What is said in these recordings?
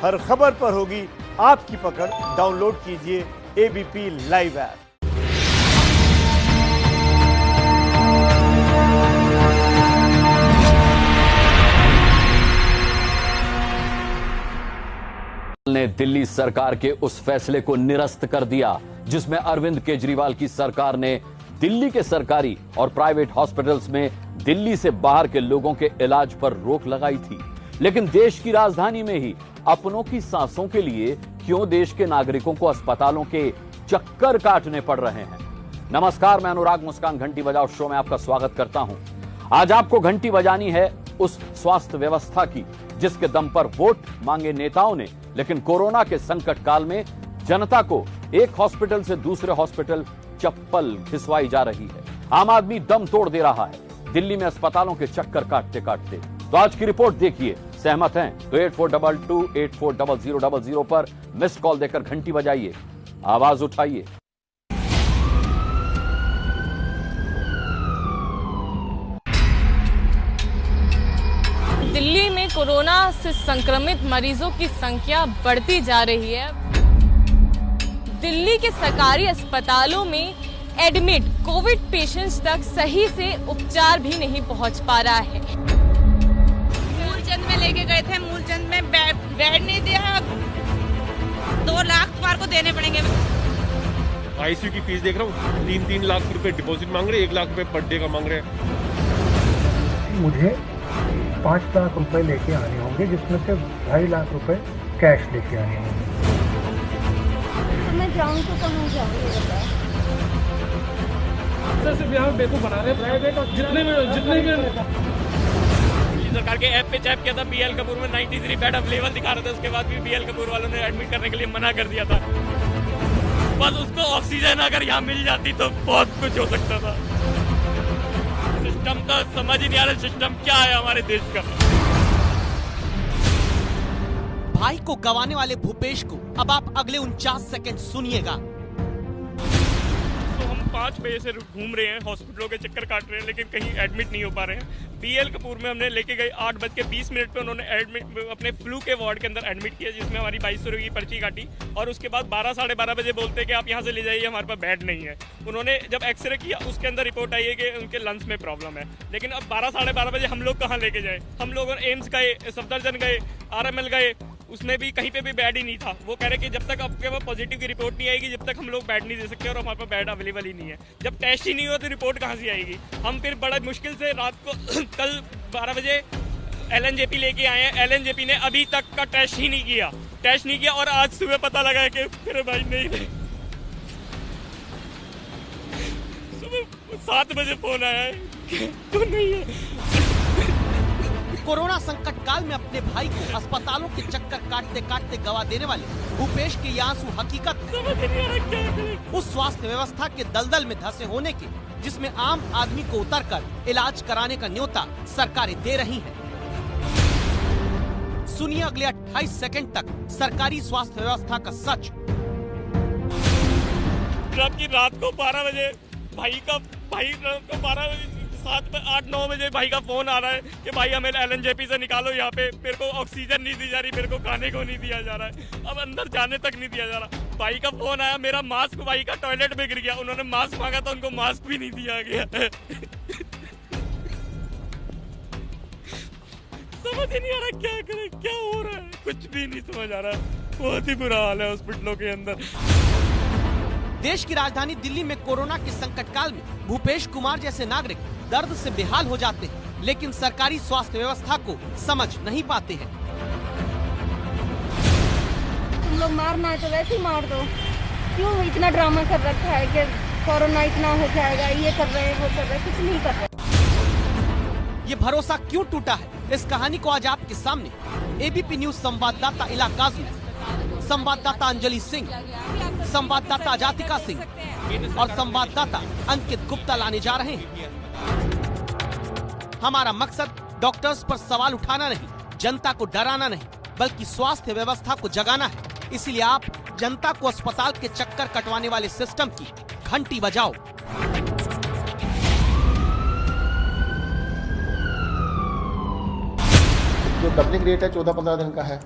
हर खबर पर होगी आपकी पकड़। डाउनलोड कीजिए एबीपी लाइव ऐप। ने दिल्ली सरकार के उस फैसले को निरस्त कर दिया जिसमें अरविंद केजरीवाल की सरकार ने दिल्ली के सरकारी और प्राइवेट हॉस्पिटल्स में दिल्ली से बाहर के लोगों के इलाज पर रोक लगाई थी। लेकिन देश की राजधानी में ही अपनों की सांसों के लिए क्यों देश के नागरिकों को अस्पतालों के चक्कर काटने पड़ रहे हैं? नमस्कार, मैं अनुराग मुस्कान घंटी बजाओ शो में आपका स्वागत करता हूं। आज आपको घंटी बजानी है उस स्वास्थ्य व्यवस्था की जिसके दम पर वोट मांगे नेताओं ने, लेकिन कोरोना के संकट काल में जनता को एक हॉस्पिटल से दूसरे हॉस्पिटल चप्पल घिसवाई जा रही है। आम आदमी दम तोड़ दे रहा है दिल्ली में अस्पतालों के चक्कर काटते काटते। तो आज की रिपोर्ट देखिए। सहमत हैं तो 8422840000 पर मिस्ड कॉल देकर घंटी बजाइए, आवाज उठाइए। दिल्ली में कोरोना से संक्रमित मरीजों की संख्या बढ़ती जा रही है। दिल्ली के सरकारी अस्पतालों में एडमिट कोविड पेशेंट्स तक सही से उपचार भी नहीं पहुंच पा रहा है। मूलचंद में लेके गए थे, मूलचंद में बेड नहीं दिया, 2 लाख तुम्हारे को देने पड़ेंगे। आईसीयू की फीस देख रहा हूँ, 3-3 लाख रुपए डिपॉजिट मांग रहे, 1 लाख रुपए पर डे का मांग रहे हैं। मुझे 5 लाख रुपए लेके आने होंगे, जिसमें से 2.5 लाख रुपए कैश लेके आने होंगे। तो मैं जाऊँ तो कहाँ जाऊँ ये बताओ। सर सिर्फ यहाँ बेवकूफ बना रहे प्राइवेट और जितने भी सरकार के ऐप पे चेक किया था, बीएल कपूर में 93 बेड अवेलेबल दिखा रहे थे। उसके बाद भी बीएल कपूर वालों ने एडमिट करने के लिए मना कर दिया था। बस उसको ऑक्सीजन अगर यहाँ मिल जाती तो बहुत कुछ हो सकता था। सिस्टम का समझ ही नहीं आ रहा, सिस्टम क्या है हमारे देश का। भाई को गंवाने वाले भूपेश को अब आप अगले 49 सेकंड सुनिएगा। तो हम 5 बजे से घूम रहे हैं, हॉस्पिटलों के चक्कर काट रहे हैं, लेकिन कहीं एडमिट नहीं हो पा रहे हैं। बीएल कपूर में हमने लेके गए 8:20 पे उन्होंने एडमिट अपने फ्लू के वार्ड के अंदर एडमिट किया, जिसमें हमारी 2200 रुपये की पर्ची काटी। और उसके बाद 12-12:30 बजे बोलते कि आप यहाँ से ले जाइए, हमारे पास बेड नहीं है। उन्होंने जब एक्सरे किया उसके अंदर रिपोर्ट आई है कि उनके लंग्स में प्रॉब्लम है। लेकिन अब 12-12:30 बजे हम लोग कहाँ लेके जाए? हम लोग एम्स गए, सफदरजंग गए, RML गए, उसमें भी कहीं पे भी बेड ही नहीं था। वो कह रहे कि जब तक आपके पास पॉजिटिव की रिपोर्ट नहीं आएगी, जब तक हम लोग बेड नहीं दे सकते, और हमारे पास बेड अवेलेबल ही नहीं है। जब टेस्ट ही नहीं हुआ तो रिपोर्ट कहाँ से आएगी? हम फिर बड़ा मुश्किल से रात को कल 12 बजे LNJP लेके आए हैं। LNJP ने अभी तक का टेस्ट नहीं किया और आज सुबह पता लगा है कि मेरे भाई नहीं थे। सुबह 7 बजे फोन आया है कि तो नहीं है। कोरोना संकट काल में अपने भाई को अस्पतालों के चक्कर काटते काटते गवा देने वाले भूपेश के ये आंसू हकीकत उस स्वास्थ्य व्यवस्था के दलदल में धंसे होने के, जिसमें आम आदमी को उतरकर इलाज कराने का न्योता सरकारें दे रही हैं। सुनिए अगले 28 सेकंड तक सरकारी स्वास्थ्य व्यवस्था का सच। जबकि रात को 12 बजे भाई को 12 बजे 7-8-9 बजे भाई का फोन आ रहा है कि भाई हमें LNJP से निकालो, यहाँ पे मेरे को ऑक्सीजन नहीं दी जा रही, मेरे को खाने को नहीं दिया जा रहा है, अब अंदर जाने तक नहीं दिया जा रहा। भाई का फोन आया, मेरा मास्क भाई का टॉयलेट में गिर गया, उन्होंने मास्क मांगा था, उनको मास्क भी नहीं दिया गया। समझ ही नहीं आ रहा क्या करें, क्या हो रहा है, कुछ भी नहीं समझ आ रहा। बहुत ही बुरा हाल है हॉस्पिटलों के अंदर। देश की राजधानी दिल्ली में कोरोना के संकट काल में भूपेश कुमार जैसे नागरिक दर्द से बेहाल हो जाते हैं, लेकिन सरकारी स्वास्थ्य व्यवस्था को समझ नहीं पाते हैं। तुम लोग मारना है तो वैसे ही मार दो, क्यों इतना ड्रामा कर रखा है कि कोरोना इतना हो जाएगा, ये कर रहे हैं, वो कर रहे हैं, कुछ नहीं कर रहे। ये भरोसा क्यों टूटा है, इस कहानी को आज आपके सामने एबीपी न्यूज संवाददाता इला काजू, संवाददाता अंजलि सिंह, संवाददाता अजातिका सिंह और संवाददाता अंकित गुप्ता लाने जा रहे हैं। हमारा मकसद डॉक्टर्स पर सवाल उठाना नहीं, जनता को डराना नहीं, बल्कि स्वास्थ्य व्यवस्था को जगाना है। इसलिए आप जनता को अस्पताल के चक्कर कटवाने वाले सिस्टम की घंटी बजाओ। जो डबलिंग रेट है 14-15 दिन का है,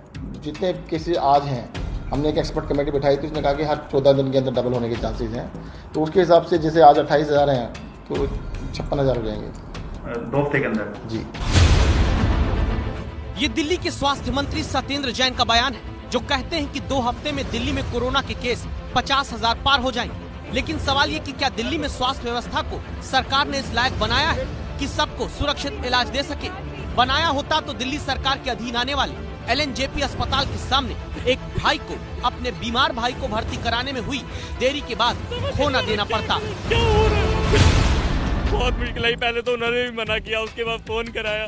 जितने केसेस आज हैं, हमने एक एक्सपर्ट कमेटी बैठाई थी, उसने कहा कि हर 14 दिन के अंदर डबल होने के चांसेस हैं। तो उसके हिसाब से जैसे आज 28,000 हैं तो 56,000 हो जाएंगे 2 हफ्ते के अंदर जी। ये दिल्ली के स्वास्थ्य मंत्री सत्येंद्र जैन का बयान है, जो कहते हैं कि 2 हफ्ते में दिल्ली में कोरोना के केस 50,000 पार हो जाएंगे। लेकिन सवाल ये कि क्या दिल्ली में स्वास्थ्य व्यवस्था को सरकार ने इस लायक बनाया है कि सबको सुरक्षित इलाज दे सके? बनाया होता तो दिल्ली सरकार के अधीन आने वाले LNJP अस्पताल के सामने एक भाई को अपने बीमार भाई को भर्ती कराने में हुई देरी के बाद खोना देना पड़ता। बहुत मुश्किल आई। पहले तो उन्होंने भी मना किया, उसके बाद फोन कराया,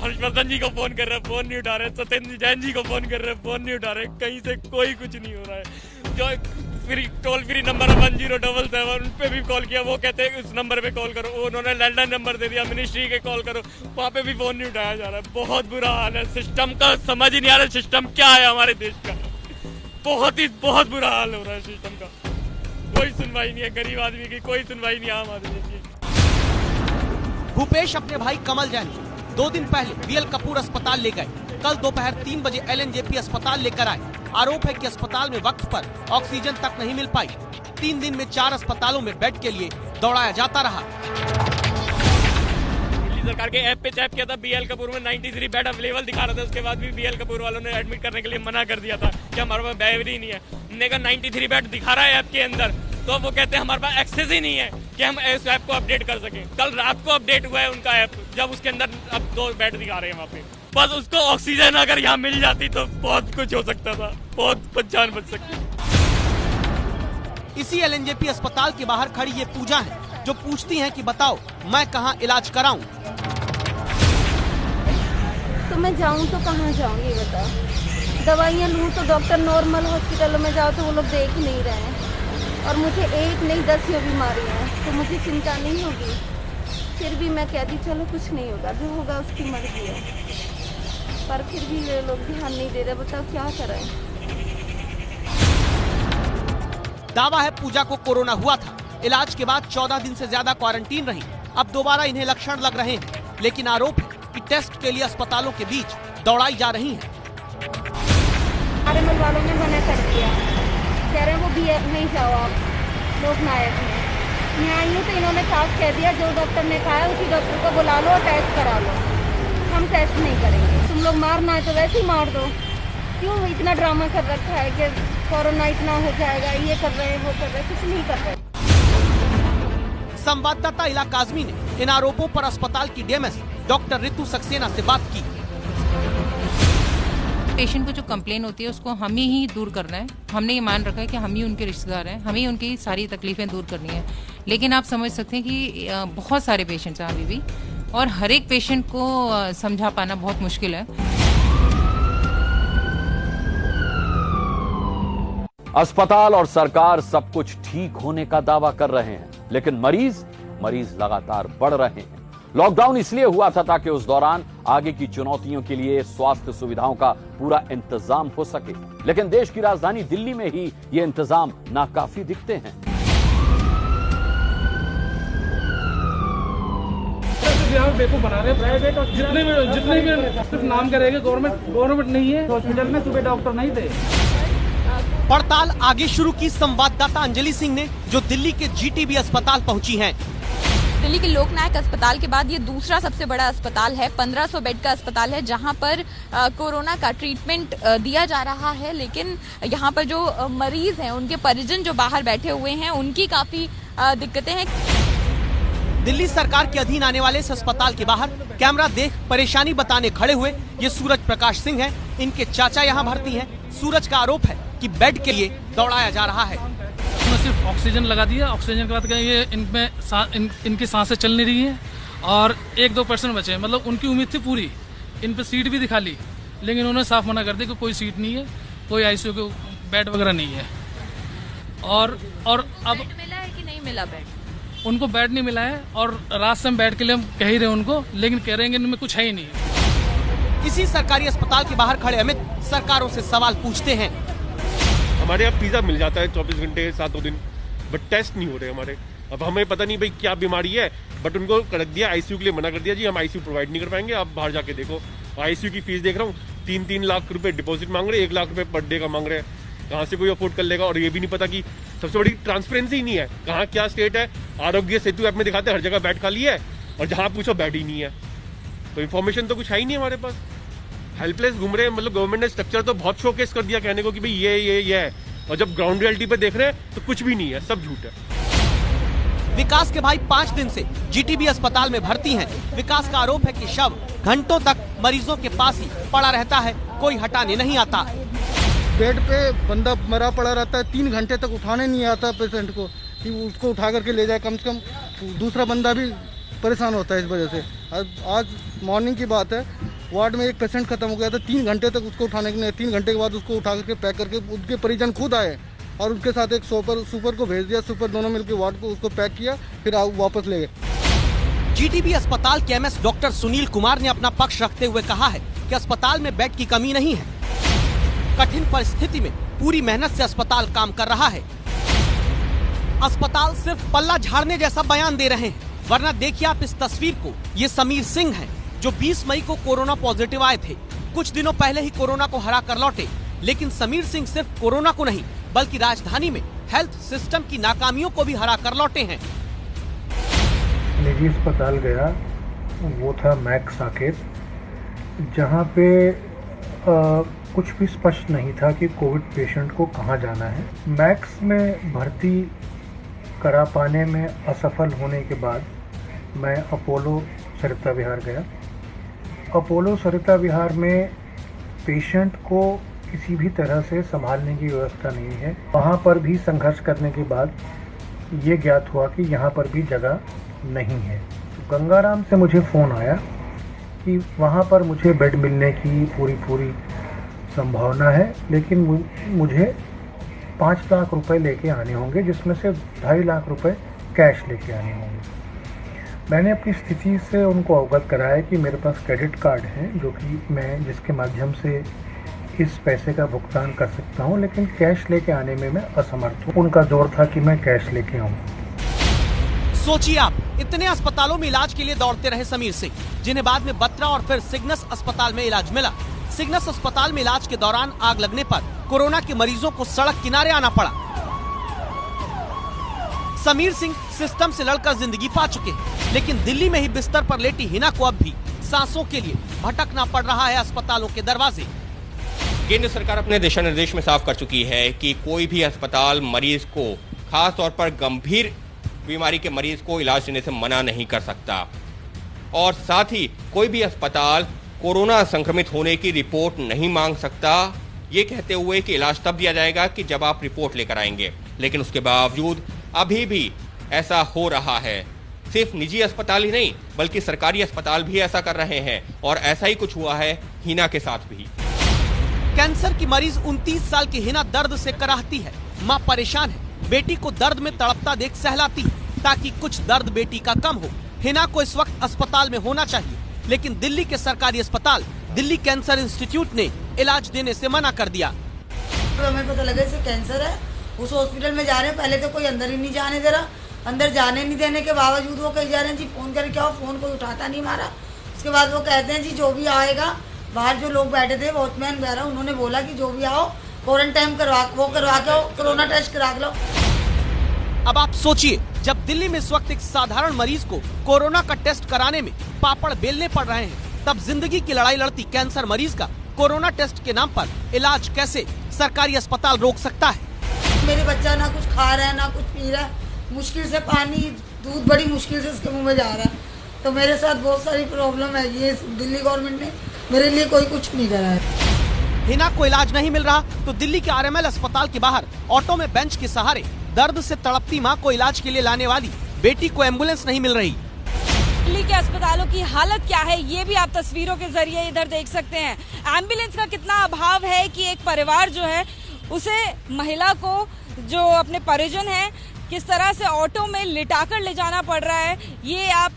हर्षवर्धन जी को फोन कर रहे, फोन नहीं उठा रहे, सत्येंद्र जैन जी को फोन कर रहे, फोन नहीं उठा रहे, कहीं से कोई कुछ नहीं हो रहा है। जो टोल फ्री नंबर 1077 उन पे भी कॉल किया, वो कहते हैं उस नंबर पे कॉल करो, उन्होंने लैंडलाइन नंबर दे दिया, मिनिस्ट्री के कॉल करो, वहाँ पे भी फोन नहीं उठाया जा रहा है। बहुत बुरा हाल है, सिस्टम का समझ ही नहीं आ रहा सिस्टम क्या है हमारे देश का। बहुत बुरा हाल हो रहा है सिस्टम का। कोई सुनवाई नहीं है गरीब आदमी की, कोई सुनवाई नहीं आम आदमी की। भूपेश अपने भाई कमल जैन 2 दिन पहले BL कपूर अस्पताल ले गए। कल दोपहर 3 बजे LNJP अस्पताल लेकर आए। आरोप है कि अस्पताल में वक्त पर ऑक्सीजन तक नहीं मिल पाई। 3 दिन में 4 अस्पतालों में बेड के लिए दौड़ाया जाता रहा। दिल्ली सरकार के ऐप पे चेक किया था, BL कपूर में 93 बेड अवेलेबल दिखा रहा था, उसके बाद भी BL कपूर वालों ने एडमिट करने के लिए मना कर दिया था कि हमारे पास बेड ही नहीं है। हमने कहा 93 बेड दिखा रहा है ऐप के अंदर, तो वो कहते हैं हमारे पास एक्सेस ही नहीं है कि हम इस ऐप को अपडेट कर सकें। कल रात को अपडेट हुआ है उनका ऐप, जब उसके अंदर अब 2 बेड दिखा रहे हैं वहाँ पे। बस उसको ऑक्सीजन अगर यहाँ मिल जाती तो बहुत कुछ हो सकता था, बहुत जान बच सकती। इसी LNJP अस्पताल के बाहर खड़ी ये पूजा है, जो पूछती हैं कि बताओ मैं कहाँ इलाज कराऊं? तो मैं जाऊं तो कहाँ जाऊं ये बताओ। दवाइयाँ लूं तो डॉक्टर नॉर्मल हॉस्पिटलों में जाओ तो वो लोग देख नहीं रहे हैं, और मुझे 1 नहीं 10 ये बीमारियाँ हैं, तो मुझे चिंता नहीं होगी। फिर भी मैं कहती चलो कुछ नहीं होगा, जो होगा उसकी मर्जी है, पर फिर भी ये लोग ध्यान नहीं दे रहे। बताओ क्या करें। दावा है पूजा को कोरोना हुआ था। इलाज के बाद 14 दिन से ज्यादा क्वारंटीन रही। अब दोबारा इन्हें लक्षण लग रहे हैं, लेकिन आरोप है कि टेस्ट के लिए अस्पतालों के बीच दौड़ाई जा रही है। आरएमएल वालों ने मना कर दिया, कह रहे हैं वो भी नहीं जाओ आप, लोकनायक में। यहाँ आई हूँ तो इन्होंने साफ कह दिया, जो डॉक्टर ने कहा है उसी डॉक्टर को बुला लो और टेस्ट करा लो, हम टेस्ट नहीं करेंगे। तुम लोग मारना है तो वैसे ही मार दो, क्यों इतना ड्रामा कर रखा है कि कोरोना इतना हो जाएगा, ये कर रहे हैं वो कर रहे हैं, कुछ नहीं कर रहे। संवाददाता इलाका आजमी ने इन आरोपों पर अस्पताल की DMS डॉक्टर रितु सक्सेना से बात की। पेशेंट को जो कंप्लेन होती है उसको हम ही दूर करना है। हमने ये मान रखा है कि हम ही उनके रिश्तेदार हैं, हमें उनकी सारी तकलीफें दूर करनी है। लेकिन आप समझ सकते हैं कि बहुत सारे पेशेंट्स हैं अभी भी, और हर एक पेशेंट को समझा पाना बहुत मुश्किल है। अस्पताल और सरकार सब कुछ ठीक होने का दावा कर रहे हैं, लेकिन मरीज लगातार बढ़ रहे हैं। लॉकडाउन इसलिए हुआ था ताकि उस दौरान आगे की चुनौतियों के लिए स्वास्थ्य सुविधाओं का पूरा इंतजाम हो सके, लेकिन देश की राजधानी दिल्ली में ही ये इंतजाम नाकाफी दिखते हैं। बेवकूफ बना रहे प्राइवेट, और जितने भी सिर्फ नाम करेंगे गवर्नमेंट नहीं है, हॉस्पिटल में सुबह डॉक्टर नहीं थे। पड़ताल आगे शुरू की संवाददाता अंजलि सिंह ने, जो दिल्ली के GTB अस्पताल पहुंची हैं। दिल्ली के लोकनायक अस्पताल के बाद ये दूसरा सबसे बड़ा अस्पताल है। 1500 बेड का अस्पताल है, जहां पर कोरोना का ट्रीटमेंट दिया जा रहा है। लेकिन यहां पर जो मरीज हैं, उनके परिजन जो बाहर बैठे हुए हैं, उनकी काफी दिक्कतें हैं। दिल्ली सरकार के अधीन आने वाले इस अस्पताल के बाहर कैमरा देख परेशानी बताने खड़े हुए ये सूरज प्रकाश सिंह हैं। इनके चाचा यहाँ भर्ती हैं। सूरज का आरोप है कि बेड के लिए दौड़ाया जा रहा है। सिर्फ ऑक्सीजन लगा दिया, ऑक्सीजन के बाद ये इनमें इनकी सांसें चल नहीं रही हैं, और 1-2% बचे हैं। मतलब उनकी उम्मीद थी पूरी, इन पे सीट भी दिखा ली, लेकिन उन्होंने साफ मना कर दिया कि कोई सीट नहीं है, कोई ICU के बेड वगैरह नहीं है। और अब मिला है कि नहीं मिला बेड? उनको बेड नहीं मिला है, और रात से हम बेड के लिए हम कह ही रहे उनको, लेकिन कह रहे हैं इनमें कुछ है ही नहीं। इसी सरकारी अस्पताल के बाहर खड़े अमित सरकारों से सवाल पूछते हैं। हमारे यहाँ पिज्जा मिल जाता है 24 घंटे 7 दिन, बट टेस्ट नहीं हो रहे हमारे। अब हमें पता नहीं भाई क्या बीमारी है, बट उनको रख दिया ICU के लिए, मना कर दिया जी हम ICU प्रोवाइड नहीं कर पाएंगे, आप बाहर जाके देखो। ICU की फीस देख रहा हूँ 3-3 लाख रुपए डिपॉजिट मांग रहे हैं, 1 लाख रुपए पर डे का मांग रहे हैं। कहाँ से कोई अफोर्ड कर लेगा? और ये भी नहीं पता कि सबसे बड़ी ट्रांसपेरेंसी ही नहीं है, कहाँ क्या स्टेट है। आरोग्य सेतु ऐप में दिखाते हैं हर जगह बेड खाली है, और जहाँ पूछो बेड ही नहीं है। तो इन्फॉर्मेशन तो कुछ है ही नहीं हमारे पास, हेल्पलेस घूम रहे हैं। मतलब गवर्नमेंट ने स्ट्रक्चर तो बहुत शोकेस कर दिया कहने को कि भाई ये है, और जब ग्राउंड रियलिटी पे देख रहे हैं तो कुछ भी नहीं है, सब झूठ है। विकास के भाई 5 दिन से जीटीबी अस्पताल में भर्ती हैं। विकास का आरोप है कि शव घंटों तक मरीजों के पास ही पड़ा रहता है, कोई हटाने नहीं आता। बेड पे बंदा मरा पड़ा रहता है, 3 घंटे तक उठाने नहीं आता पेशेंट को कि उसको उठा करके ले जाए। कम से कम दूसरा बंदा भी परेशान होता है इस वजह से। आज मॉर्निंग की बात है, वार्ड में एक पेशेंट खत्म हो गया था, 3 घंटे तक उसको उठाने के लिए, 3 घंटे के बाद उसको उठा करके पैक करके उसके परिजन खुद आए और उसके साथ एक सुपर को भेज दिया। सुपर दोनों मिलकर वार्ड को उसको पैक किया, फिर वापस ले गए। जीटीबी अस्पताल के एमएस डॉक्टर सुनील कुमार ने अपना पक्ष रखते हुए कहा है कि अस्पताल में बेड की कमी नहीं है। कठिन परिस्थिति में पूरी मेहनत से अस्पताल काम कर रहा है। अस्पताल सिर्फ पल्ला झाड़ने जैसा बयान दे रहे हैं, वरना देखिए आप इस तस्वीर को। ये समीर सिंह हैं, जो 20 मई को कोरोना पॉजिटिव आए थे। कुछ दिनों पहले ही कोरोना को हरा कर लौटे। लेकिन समीर सिंह सिर्फ कोरोना को नहीं, बल्कि राजधानी में हेल्थ सिस्टम की नाकामियों को भी हरा कर लौटे हैं। निजी अस्पताल गया, वो था मैक्स साकेत, जहाँ पे कुछ भी स्पष्ट नहीं था कि कोविड पेशेंट को कहाँ जाना है। मैक्स में भर्ती करा पाने में असफल होने के बाद मैं अपोलो सरिता विहार गया। अपोलो सरिता विहार में पेशेंट को किसी भी तरह से संभालने की व्यवस्था नहीं है। वहाँ पर भी संघर्ष करने के बाद ये ज्ञात हुआ कि यहाँ पर भी जगह नहीं है। तो गंगाराम से मुझे फ़ोन आया कि वहाँ पर मुझे बेड मिलने की पूरी संभावना है, लेकिन मुझे 5 लाख रुपए लेके आने होंगे, जिसमें से 2.5 लाख रुपए कैश लेके आने होंगे। मैंने अपनी स्थिति से उनको अवगत कराया कि मेरे पास क्रेडिट कार्ड है, जो कि मैं जिसके माध्यम से इस पैसे का भुगतान कर सकता हूं, लेकिन कैश लेके आने में मैं असमर्थ हूं। उनका जोर था कि मैं कैश लेके आऊं। सोचिए आप, इतने अस्पतालों में इलाज के लिए दौड़ते रहे समीर सिंह, जिन्हें बाद में बत्रा और फिर सिग्नस अस्पताल में इलाज मिला। सिग्नस अस्पताल में इलाज के दौरान आग लगने पर कोरोना के मरीजों को सड़क किनारे आना पड़ा। समीर सिंह सिस्टम से लड़कर जिंदगी पा चुके हैं, लेकिन दिल्ली में ही बिस्तर पर लेटी हिना को अब भी सांसों के लिए भटकना पड़ रहा है अस्पतालों के दरवाजे। केंद्र सरकार अपने दिशा निर्देश में साफ कर चुकी है कि कोई भी अस्पताल मरीज को, खास तौर पर गंभीर बीमारी के मरीज को इलाज देने से मना नहीं कर सकता, और साथ ही कोई भी अस्पताल कोरोना संक्रमित होने की रिपोर्ट नहीं मांग सकता, ये कहते हुए कि इलाज तब दिया जाएगा कि जब आप रिपोर्ट लेकर आएंगे। लेकिन उसके बावजूद अभी भी ऐसा हो रहा है। सिर्फ निजी अस्पताल ही नहीं, बल्कि सरकारी अस्पताल भी ऐसा कर रहे हैं, और ऐसा ही कुछ हुआ है हिना के साथ भी। कैंसर की मरीज 29 साल की हिना दर्द से कराहती है। मां परेशान है, बेटी को दर्द में तड़पता देख सहलाती है ताकि कुछ दर्द बेटी का कम हो। हिना को इस वक्त अस्पताल में होना चाहिए, लेकिन दिल्ली के सरकारी अस्पताल दिल्ली कैंसर इंस्टीट्यूट ने इलाज देने से मना कर दिया। तो हमें पता लगा इसे कैंसर है, उस हॉस्पिटल में जा रहे हैं। पहले तो कोई अंदर ही नहीं जाने दे रहा, अंदर जाने नहीं देने के बावजूद वो कहीं जा रहे हैं जी फोन करके आओ, फोन कोई उठाता नहीं हमारा। उसके बाद वो कहते हैं जी जो भी आएगा, बाहर जो लोग बैठे थे वॉचमैन वगैरह, उन्होंने बोला कि जो भी आओ क्वारंटाइन करवा के आओ, कोरोना टेस्ट करा लो। अब आप सोचिए, जब दिल्ली में इस वक्त एक साधारण मरीज को कोरोना का टेस्ट कराने में पापड़ बेलने पड़ रहे हैं, तब जिंदगी की लड़ाई लड़ती कैंसर मरीज का कोरोना टेस्ट के नाम पर इलाज कैसे सरकारी अस्पताल रोक सकता है? मेरे बच्चा ना कुछ खा रहा है ना कुछ पी रहा है, मुश्किल से पानी दूध बड़ी मुश्किल से उसके मुंह में जा रहा है। तो मेरे साथ बहुत सारी प्रॉब्लम है। ये दिल्ली गवर्नमेंट ने मेरे लिए कोई कुछ नहीं करा है। हिना को इलाज नहीं मिल रहा तो दिल्ली के आरएमएल अस्पताल के बाहर ऑटो में बेंच के सहारे दर्द से तड़पती मां को इलाज के लिए लाने वाली बेटी को एम्बुलेंस नहीं मिल रही। दिल्ली के अस्पतालों की हालत क्या है, ये भी आप तस्वीरों के जरिए इधर देख सकते हैं। एम्बुलेंस का कितना अभाव है कि एक परिवार जो है उसे, महिला को जो अपने परिजन हैं, किस तरह से ऑटो में लिटाकर ले जाना पड़ रहा है, ये आप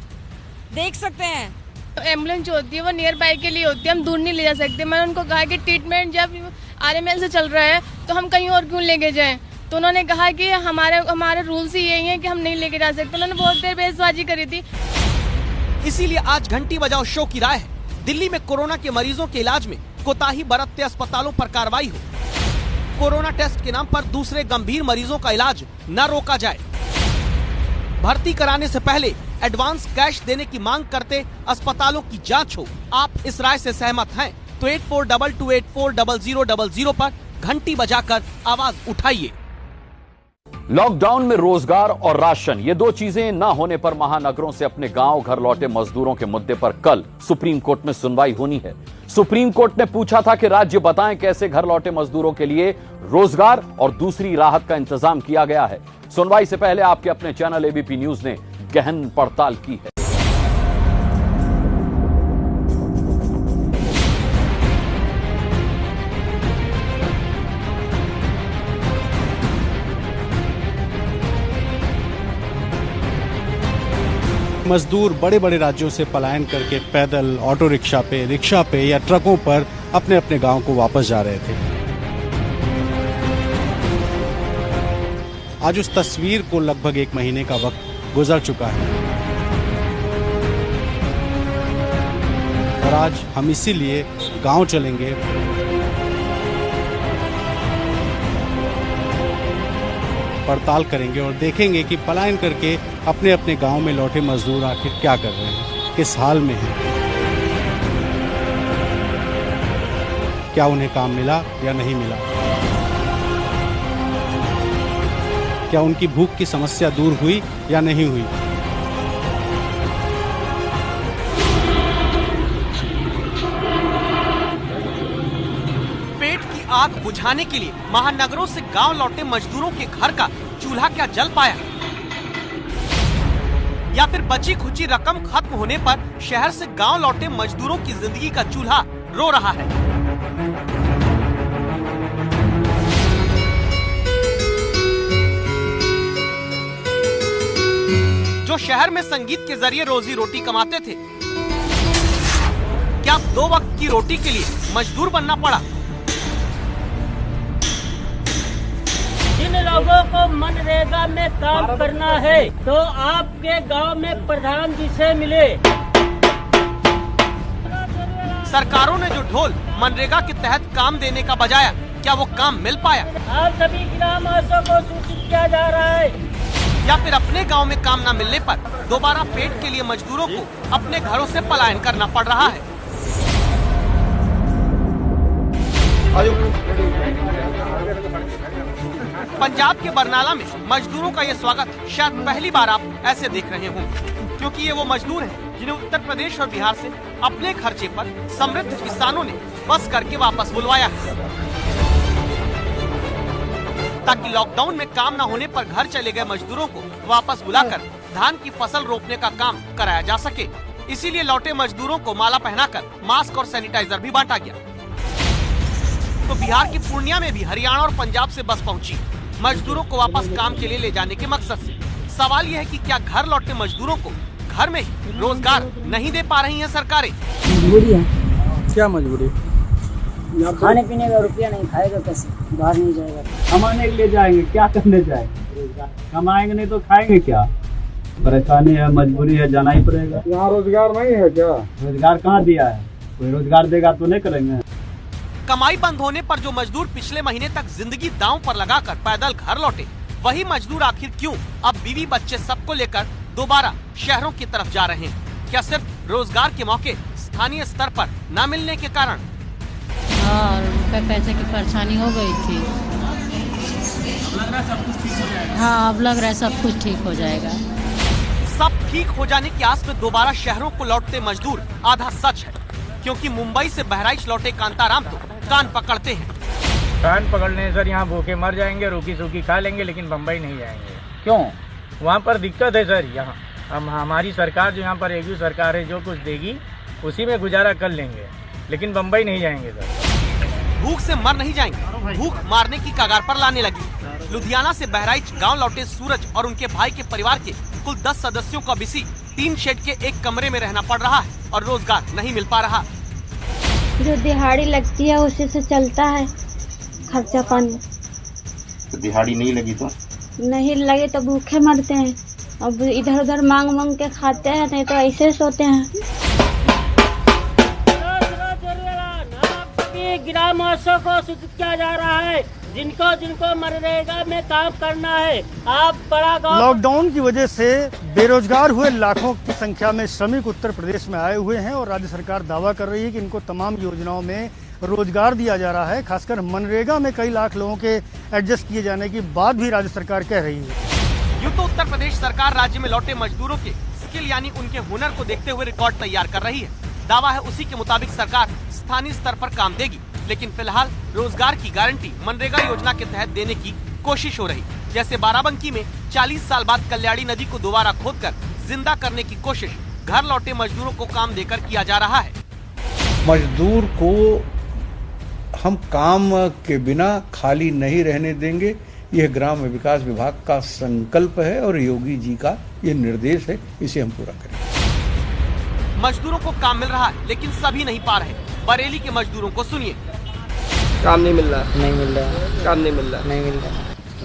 देख सकते हैं। तो एम्बुलेंस जो होती है वो नियर बाय के लिए होती है, हम दूर नहीं ले जा सकते। मैंने उनको कहा कि ट्रीटमेंट जब आरएमएल से चल रहा है तो हम कहीं और क्यों लेके जाएं, तो उन्होंने कहा कि हमारे रूल्स ही यही हैं कि हम नहीं लेके जा सकते। उन्होंने बहुत देर बहसबाजी करी थी। इसीलिए आज घंटी बजाओ शो की राय है। दिल्ली में कोरोना के मरीजों के इलाज में कोताही बरतते अस्पतालों पर कार्रवाई हो, कोरोना टेस्ट के नाम पर दूसरे गंभीर मरीजों का इलाज न रोका जाए, भर्ती कराने से पहले एडवांस कैश देने की मांग करते अस्पतालों की जांच हो। आप इस राय से सहमत हैं तो 8422840000 पर घंटी बजाकर आवाज उठाइए। लॉकडाउन में रोजगार और राशन, ये दो चीजें न होने पर महानगरों से अपने गांव घर लौटे मजदूरों के मुद्दे पर कल सुप्रीम कोर्ट में सुनवाई होनी है। सुप्रीम कोर्ट ने पूछा था कि राज्य बताएं कैसे घर लौटे मजदूरों के लिए रोजगार और दूसरी राहत का इंतजाम किया गया है। सुनवाई से पहले आपके अपने चैनल एबीपी न्यूज ने गहन पड़ताल की है। मजदूर बड़े बड़े राज्यों से पलायन करके पैदल, ऑटो रिक्शा पे या ट्रकों पर अपने अपने गांव को वापस जा रहे थे। आज उस तस्वीर को लगभग 1 महीने का वक्त गुजर चुका है और आज हम इसीलिए गांव चलेंगे, पड़ताल करेंगे और देखेंगे कि पलायन करके अपने अपने गांव में लौटे मजदूर आखिर क्या कर रहे हैं, किस हाल में हैं, क्या उन्हें काम मिला या नहीं मिला, क्या उनकी भूख की समस्या दूर हुई या नहीं हुई। पेट की आग बुझाने के लिए महानगरों से गांव लौटे मजदूरों के घर का चूल्हा क्या जल पाया, या फिर बची खुची रकम खत्म होने पर शहर से गांव लौटे मजदूरों की जिंदगी का चूल्हा रो रहा है। जो शहर में संगीत के जरिए रोजी रोटी कमाते थे, क्या 2 वक्त की रोटी के लिए मजदूर बनना पड़ा। जिन लोगों को मनरेगा में काम करना है तो आपके गांव में प्रधान जी से मिले। सरकारों ने जो ढोल मनरेगा के तहत काम देने का बजाया, क्या वो काम मिल पाया। आप सभी ग्रामवासियों को सूचित किया जा रहा है, या फिर अपने गांव में काम न मिलने पर दोबारा पेट के लिए मजदूरों को अपने घरों से पलायन करना पड़ रहा है। पंजाब के बरनाला में मजदूरों का ये स्वागत शायद पहली बार आप ऐसे देख रहे हों, क्योंकि ये वो मजदूर हैं जिन्हें उत्तर प्रदेश और बिहार से अपने खर्चे पर समृद्ध किसानों ने बस करके वापस बुलवाया है, ताकि लॉकडाउन में काम न होने पर घर चले गए मजदूरों को वापस बुलाकर धान की फसल रोपने का काम कराया जा सके। इसीलिए लौटे मजदूरों को माला पहनाकर मास्क और सैनिटाइजर भी बांटा गया। तो बिहार की पूर्णिया में भी हरियाणा और पंजाब से बस पहुंची मजदूरों को वापस काम के लिए ले जाने के मकसद से। सवाल यह है कि क्या घर लौटे मजदूरों को घर में ही रोजगार नहीं दे पा रही हैं सरकारें। मजबूरी है। क्या मजबूरी? खाने पीने का रुपया नहीं, खाएगा कैसे, बाहर नहीं जाएगा। कमाने के लिए जाएंगे, क्या करने जाएंगे, कमाएंगे नहीं तो खाएंगे क्या। परेशानी है, मजबूरी है, जाना ही पड़ेगा। यहाँ रोजगार नहीं है क्या? रोजगार कहाँ दिया है, कोई रोजगार देगा तो नहीं करेंगे। कमाई बंद होने पर जो मजदूर पिछले महीने तक जिंदगी दांव पर लगाकर पैदल घर लौटे, वही मजदूर आखिर क्यों अब बीवी बच्चे सबको लेकर दोबारा शहरों की तरफ जा रहे हैं। क्या सिर्फ रोजगार के मौके स्थानीय स्तर पर न मिलने के कारण? और पैसे की परेशानी हो गई थी। हाँ, अब लग रहा है सब कुछ ठीक हो जाएगा। सब ठीक हो जाने की आस में दोबारा शहरों को लौटते मजदूर आधा सच है, क्योंकि मुंबई से बहराइच लौटे कांताराम तो कान पकड़ते हैं। कान पकड़ने सर यहाँ भूखे मर जाएंगे, रूखी सूखी खा लेंगे, लेकिन बम्बई नहीं जाएंगे। क्यों? वहाँ पर दिक्कत है सर। यहाँ हमारी सरकार जो यहाँ पर एक सरकार है, जो कुछ देगी उसी में गुजारा कर लेंगे, लेकिन बम्बई नहीं जाएंगे सर। भूख से मर नहीं जाएंगे, भूख मारने की कगार पर लाने लगी। लुधियाना से बहराइच गांव लौटे सूरज और उनके भाई के परिवार के कुल 10 सदस्यों का बिसी 3 शेड के एक कमरे में रहना पड़ रहा है और रोजगार नहीं मिल पा रहा। जो दिहाड़ी लगती है उसी से चलता है खर्चा पानी। तो दिहाड़ी नहीं लगी तो? नहीं लगे तो भूखे मरते हैं। अब इधर उधर मांग मांग के खाते हैं, नहीं तो ऐसे सोते हैं। ग्राम महोत्सव को सूचित किया जा रहा है। जिनको मनरेगा में काम करना है, आप बड़ा गाँव। लॉकडाउन की वजह से बेरोजगार हुए लाखों की संख्या में श्रमिक उत्तर प्रदेश में आए हुए हैं और राज्य सरकार दावा कर रही है कि इनको तमाम योजनाओं में रोजगार दिया जा रहा है। खासकर मनरेगा में कई लाख लोगों के एडजस्ट किए जाने की बात भी राज्य सरकार कह रही है। यूँ तो उत्तर प्रदेश सरकार राज्य में लौटे मजदूरों के स्किल यानी उनके हुनर को देखते हुए रिकॉर्ड तैयार कर रही है। दावा है उसी के मुताबिक सरकार स्थानीय स्तर पर काम देगी, लेकिन फिलहाल रोजगार की गारंटी मनरेगा योजना के तहत देने की कोशिश हो रही। जैसे बाराबंकी में 40 साल बाद कल्याणी नदी को दोबारा खोदकर जिंदा करने की कोशिश घर लौटे मजदूरों को काम देकर किया जा रहा है। मजदूर को हम काम के बिना खाली नहीं रहने देंगे, यह ग्राम विकास विभाग का संकल्प है और योगी जी का ये निर्देश है, इसे हम पूरा करेंगे। मजदूरों को काम मिल रहा है, लेकिन सभी नहीं पा रहे। बरेली के मजदूरों को सुनिए। काम नहीं मिल रहा, काम नहीं मिल रहा।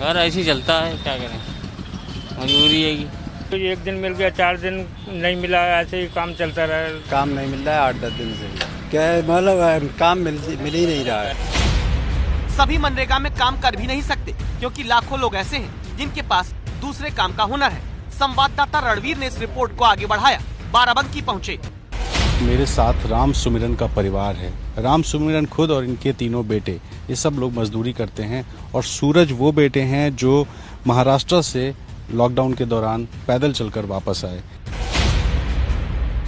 घर ऐसे ही चलता है, क्या करें, मजबूरी है तो एक दिन मिल गया, 4 दिन नहीं मिला, ऐसे ही काम चलता रहा। काम नहीं मिल रहा है 8-10 दिन से। क्या है, मतलब काम मिल ही नहीं रहा है। सभी मनरेगा में काम कर भी नहीं सकते, क्योंकि लाखों लोग ऐसे हैं जिनके पास दूसरे काम का हुनर है। संवाददाता रणवीर ने इस रिपोर्ट को आगे बढ़ाया, बाराबंकी पहुँचे। मेरे साथ राम सुमिरन का परिवार है। राम सुमिरन खुद और इनके तीनों बेटे, ये सब लोग मजदूरी करते हैं। और सूरज वो बेटे हैं जो महाराष्ट्र से लॉकडाउन के दौरान पैदल चलकर वापस आए।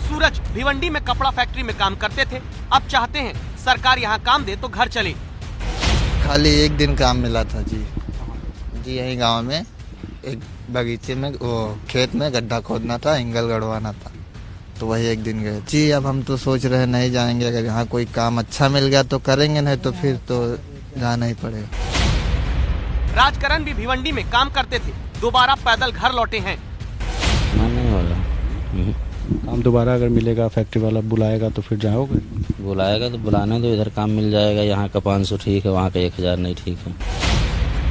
सूरज भिवंडी में कपड़ा फैक्ट्री में काम करते थे, अब चाहते हैं सरकार यहाँ काम दे तो घर चले। खाली एक दिन काम मिला था जी यही गांव में एक बगीचे में, वो खेत में गड्ढा खोदना था, एंगल गड़वाना था, तो वही एक दिन गए जी। अब हम तो सोच रहे नहीं जाएंगे, अगर यहाँ कोई काम अच्छा मिल गया तो करेंगे, नहीं तो फिर तो जाना ही पड़ेगा। राजकरण भी भिवंडी में काम करते थे, दोबारा पैदल घर लौटे हैं। काम दोबारा अगर मिलेगा, फैक्ट्री वाला बुलाएगा तो फिर जाओगे? बुलाएगा तो बुलाने दो, इधर काम मिल जाएगा। यहाँ का 500 ठीक है, वहाँ का 1000 नहीं ठीक है।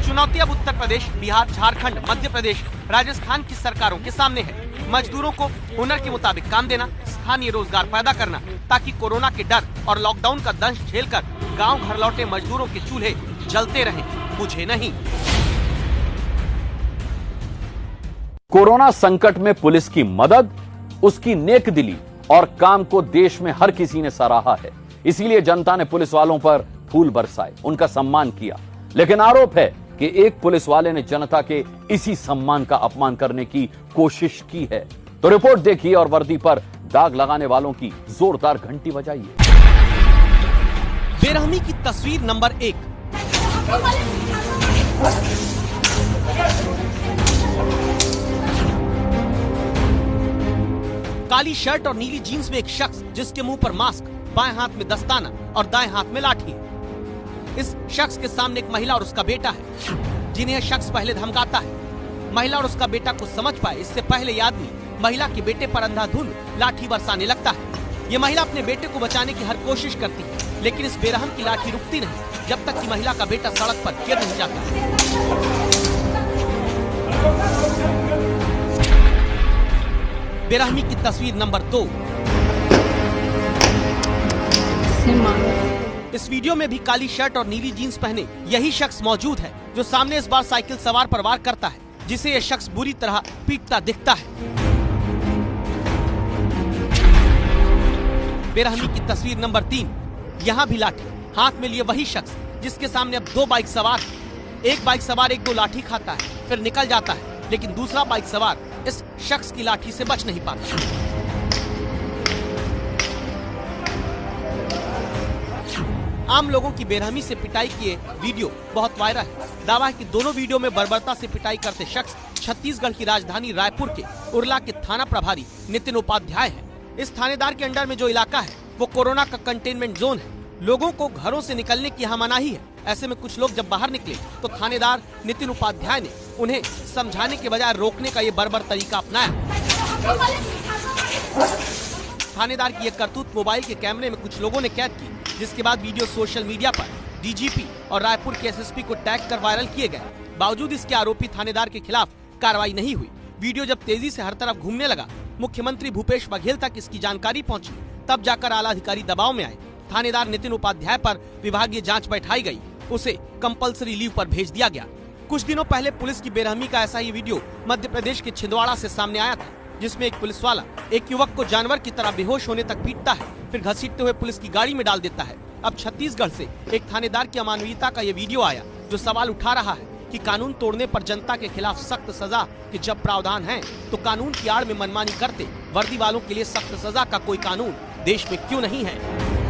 चुनौती अब उत्तर प्रदेश, बिहार, झारखंड, मध्य प्रदेश, राजस्थान की सरकारों के सामने है। मजदूरों को हुनर के मुताबिक काम देना, स्थानीय रोजगार पैदा करना, ताकि कोरोना के डर और लॉकडाउन का दंश झेलकर गांव घर लौटे मजदूरों के चूल्हे जलते रहें, बुझे नहीं। कोरोना संकट में पुलिस की मदद, उसकी नेकदिली और काम को देश में हर किसी ने सराहा है। इसीलिए जनता ने पुलिस वालों पर फूल बरसाए, उनका सम्मान किया। लेकिन आरोप है कि एक पुलिस वाले ने जनता के इसी सम्मान का अपमान करने की कोशिश की है। तो रिपोर्ट देखिए और वर्दी पर दाग लगाने वालों की जोरदार घंटी बजाइए। बेरहमी की तस्वीर नंबर 1। काली शर्ट और नीली जीन्स में एक शख्स, जिसके मुंह पर मास्क, बाएं हाथ में दस्ताना और दाएं हाथ में लाठी है। इस शख्स के सामने एक महिला और उसका बेटा है, जिन्हें यह शख्स पहले धमकाता है। महिला और उसका बेटा कुछ समझ पाए इससे पहले यह आदमी महिला के बेटे पर अंधाधुंध लाठी बरसाने लगता है। ये महिला अपने बेटे को बचाने की हर कोशिश करती है, लेकिन इस बेरहम की लाठी रुकती नहीं जब तक कि महिला का बेटा सड़क पर गिर नहीं जाता। बेरहमी की तस्वीर नंबर 2। इस वीडियो में भी काली शर्ट और नीली जीन्स पहने यही शख्स मौजूद है, जो सामने इस बार साइकिल सवार पर वार करता है, जिसे यह शख्स बुरी तरह पीटता दिखता है। बेरहमी की तस्वीर नंबर 3। यहाँ भी लाठी हाथ में लिए वही शख्स, जिसके सामने अब 2 बाइक सवार। एक बाइक सवार 1-2 लाठी खाता है, फिर निकल जाता है, लेकिन दूसरा बाइक सवार इस शख्स की लाठी से बच नहीं पाता। आम लोगों की बेरहमी से पिटाई किए वीडियो बहुत वायरल है। दावा है कि दोनों वीडियो में बर्बरता से पिटाई करते शख्स छत्तीसगढ़ की राजधानी रायपुर के उरला के थाना प्रभारी नितिन उपाध्याय है। इस थानेदार के अंडर में जो इलाका है वो कोरोना का कंटेनमेंट जोन है। लोगों को घरों से निकलने की यहाँ मनाही है। ऐसे में कुछ लोग जब बाहर निकले तो थानेदार नितिन उपाध्याय ने उन्हें समझाने के बजाय रोकने का ये बर्बर तरीका अपनाया। थानेदार की यह करतूत मोबाइल के कैमरे में कुछ लोगों ने कैद की, जिसके बाद वीडियो सोशल मीडिया पर डीजीपी और रायपुर के एसएसपी को टैग कर वायरल किए गए। बावजूद इसके आरोपी थानेदार के खिलाफ कार्रवाई नहीं हुई। वीडियो जब तेजी से हर तरफ घूमने लगा, मुख्यमंत्री भूपेश बघेल तक इसकी जानकारी पहुंची, तब जाकर आला अधिकारी दबाव में आए। थानेदार नितिन उपाध्याय पर विभागीय जांच बैठाई गई, उसे कंपल्सरी लीव पर भेज दिया गया। कुछ दिनों पहले पुलिस की बेरहमी का ऐसा ही वीडियो मध्य प्रदेश के छिंदवाड़ा से सामने आया था, जिसमें एक पुलिस वाला एक युवक को जानवर की तरह बेहोश होने तक पीटता है, फिर घसीटते हुए पुलिस की गाड़ी में डाल देता है। अब छत्तीसगढ़ से एक थानेदार की अमानवीयता का ये वीडियो आया, जो सवाल उठा रहा है कि कानून तोड़ने पर जनता के खिलाफ सख्त सजा के जब प्रावधान है, तो कानून की आड़ में मनमानी करते वर्दी वालों के लिए सख्त सजा का कोई कानून देश में क्यों नहीं है।